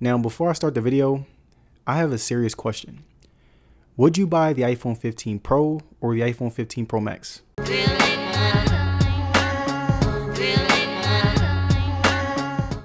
Now, before I start the video, I have a serious question. Would you buy the iPhone 15 Pro or the iPhone 15 Pro Max?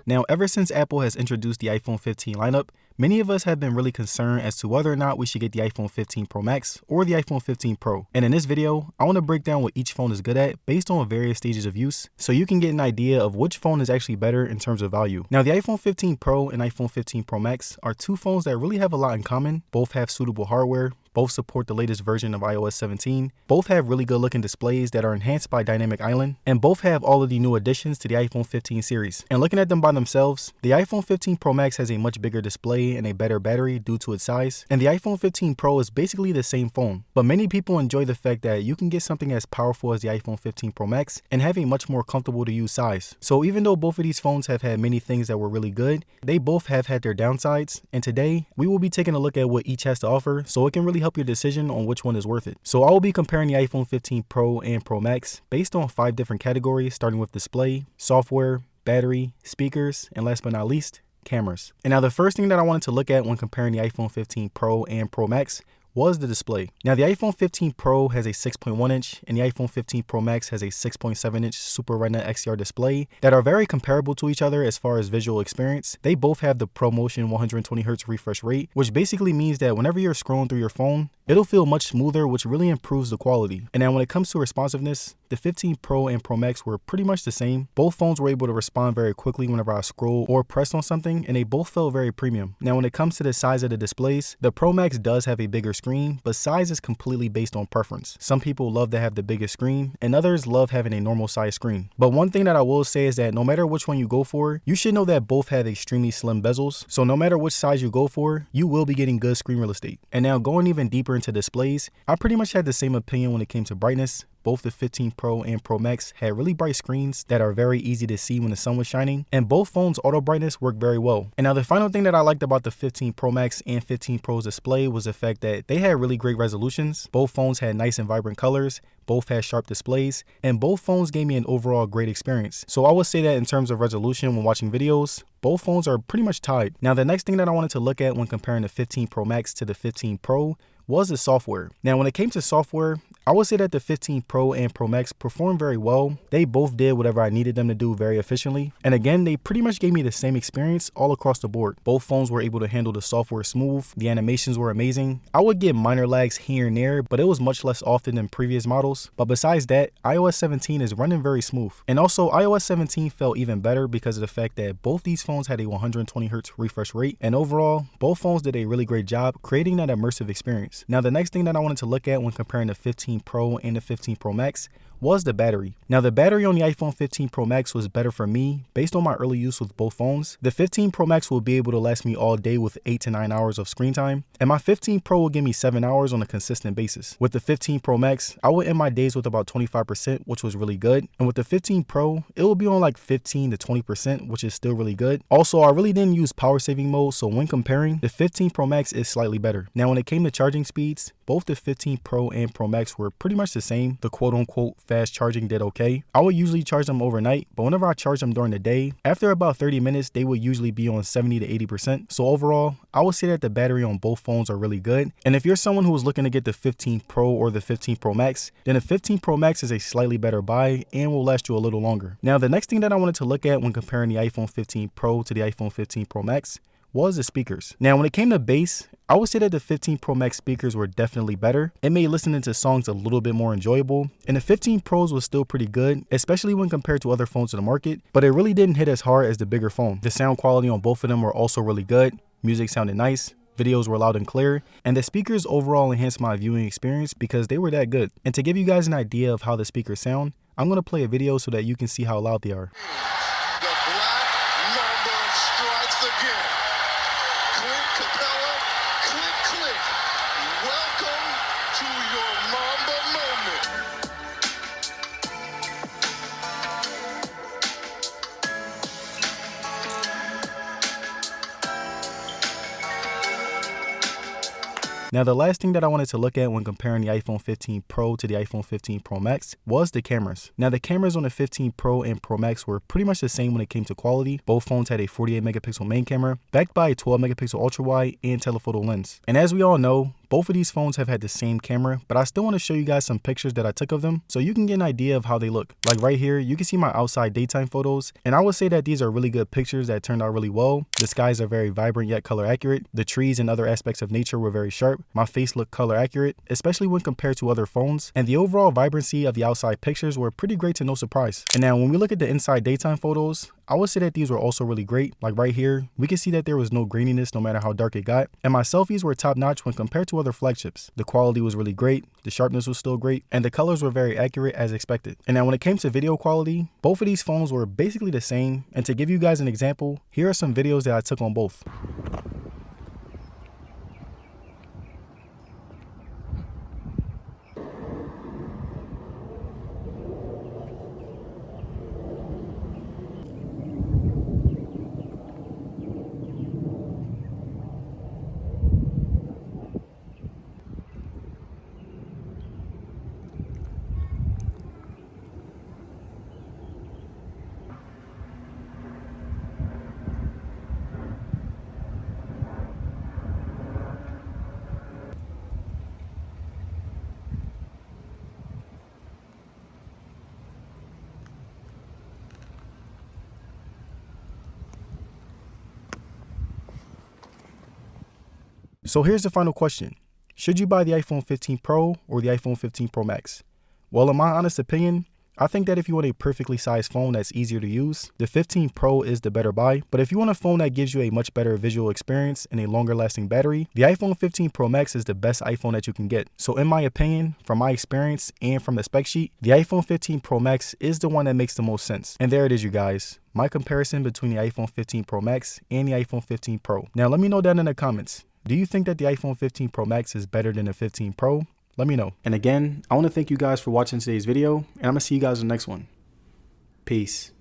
Now, ever since Apple has introduced the iPhone 15 lineup, many of us have been really concerned as to whether or not we should get the iPhone 15 Pro Max or the iPhone 15 Pro. And in this video, I want to break down what each phone is good at based on various stages of use, so you can get an idea of which phone is actually better in terms of value. Now, the iPhone 15 Pro and iPhone 15 Pro Max are two phones that really have a lot in common. Both have suitable hardware, both support the latest version of iOS 17, both have really good looking displays that are enhanced by Dynamic Island, and both have all of the new additions to the iPhone 15 series. And looking at them by themselves, the iPhone 15 Pro Max has a much bigger display and a better battery due to its size, and the iPhone 15 Pro is basically the same phone. But many people enjoy the fact that you can get something as powerful as the iPhone 15 Pro Max and have a much more comfortable to use size. So even though both of these phones have had many things that were really good, they both have had their downsides, and today we will be taking a look at what each has to offer so it can really help your decision on which one is worth it. So I will be comparing the iPhone 15 Pro and Pro Max based on 5 different categories, starting with display, software, battery, speakers, and last but not least, cameras. And now the first thing that I wanted to look at when comparing the iPhone 15 Pro and Pro Max was the display. Now, the iPhone 15 Pro has a 6.1 inch and the iPhone 15 Pro Max has a 6.7 inch Super Retina XDR display that are very comparable to each other as far as visual experience. They both have the ProMotion 120Hz refresh rate, which basically means that whenever you're scrolling through your phone, it'll feel much smoother, which really improves the quality. And now when it comes to responsiveness, the 15 Pro and Pro Max were pretty much the same. Both phones were able to respond very quickly whenever I scroll or pressed on something, and they both felt very premium. Now when it comes to the size of the displays, the Pro Max does have a bigger screen, but size is completely based on preference. Some people love to have the biggest screen, and others love having a normal size screen. But one thing that I will say is that no matter which one you go for, you should know that both have extremely slim bezels. So no matter which size you go for, you will be getting good screen real estate. And now going even deeper into displays, I pretty much had the same opinion when it came to brightness. Both the 15 Pro and Pro Max had really bright screens that are very easy to see when the sun was shining, and both phones' auto brightness worked very well. And now the final thing that I liked about the 15 Pro Max and 15 Pro's display was the fact that they had really great resolutions. Both phones had nice and vibrant colors, both had sharp displays, and both phones gave me an overall great experience. So I would say that in terms of resolution when watching videos, both phones are pretty much tied. Now the next thing that I wanted to look at when comparing the 15 Pro Max to the 15 Pro was the software. Now when it came to software, I would say that the 15 Pro and Pro Max performed very well. They both did whatever I needed them to do very efficiently. And again, they pretty much gave me the same experience all across the board. Both phones were able to handle the software smooth. The animations were amazing. I would get minor lags here and there, but it was much less often than previous models. But besides that, iOS 17 is running very smooth. And also iOS 17 felt even better because of the fact that both these phones had a 120Hz refresh rate. And overall, both phones did a really great job creating that immersive experience. Now the next thing that I wanted to look at when comparing the 15 Pro and the 15 Pro Max was the battery. Now the battery on the iPhone 15 Pro Max was better for me based on my early use with both phones. The 15 Pro Max will be able to last me all day with 8 to 9 hours of screen time, and my 15 Pro will give me 7 hours on a consistent basis. With the 15 Pro Max, I would end my days with about 25%, which was really good, and with the 15 Pro, it will be on like 15 to 20%, which is still really good. Also, I really didn't use power saving mode, so when comparing, the 15 Pro Max is slightly better. Now when it came to charging speeds, both the 15 Pro and Pro Max were pretty much the same. The quote-unquote fast charging did okay. I would usually charge them overnight, but whenever I charge them during the day, after about 30 minutes, they would usually be on 70 to 80%. So overall, I would say that the battery on both phones are really good. And if you're someone who is looking to get the 15 Pro or the 15 Pro Max, then the 15 Pro Max is a slightly better buy and will last you a little longer. Now, the next thing that I wanted to look at when comparing the iPhone 15 Pro to the iPhone 15 Pro Max was the speakers. Now when it came to bass, I would say that the 15 Pro Max speakers were definitely better. It made listening to songs a little bit more enjoyable, and the 15 Pros was still pretty good, especially when compared to other phones in the market, but it really didn't hit as hard as the bigger phone. The sound quality on both of them were also really good. Music sounded nice, videos were loud and clear, and the speakers overall enhanced my viewing experience because they were that good. And to give you guys an idea of how the speakers sound, I'm going to play a video so that you can see how loud they are. The black number strikes again. Click, Capella, click, click. Welcome to your Mamba moment. Now, the last thing that I wanted to look at when comparing the iPhone 15 Pro to the iPhone 15 Pro Max was the cameras. Now, the cameras on the 15 Pro and Pro Max were pretty much the same when it came to quality. Both phones had a 48 megapixel main camera, backed by a 12 megapixel ultra wide and telephoto lens. And as we all know, both of these phones have had the same camera, but I still want to show you guys some pictures that I took of them so you can get an idea of how they look. Like right here, you can see my outside daytime photos, and I would say that these are really good pictures that turned out really well. The skies are very vibrant yet color accurate. The trees and other aspects of nature were very sharp. My face looked color accurate, especially when compared to other phones, and the overall vibrancy of the outside pictures were pretty great to no surprise. And now when we look at the inside daytime photos, I would say that these were also really great. Like right here, we can see that there was no graininess no matter how dark it got, and my selfies were top notch when compared to other flagships. The quality was really great, the sharpness was still great, and the colors were very accurate as expected. And now when it came to video quality, both of these phones were basically the same, and to give you guys an example, here are some videos that I took on both. So here's the final question. Should you buy the iPhone 15 Pro or the iPhone 15 Pro Max? Well, in my honest opinion, I think that if you want a perfectly sized phone that's easier to use, the 15 Pro is the better buy. But if you want a phone that gives you a much better visual experience and a longer lasting battery, the iPhone 15 Pro Max is the best iPhone that you can get. So in my opinion, from my experience and from the spec sheet, the iPhone 15 Pro Max is the one that makes the most sense. And there it is, you guys. My comparison between the iPhone 15 Pro Max and the iPhone 15 Pro. Now let me know down in the comments. Do you think that the iPhone 15 Pro Max is better than the 15 Pro? Let me know. And again, I want to thank you guys for watching today's video, and I'm going to see you guys in the next one. Peace.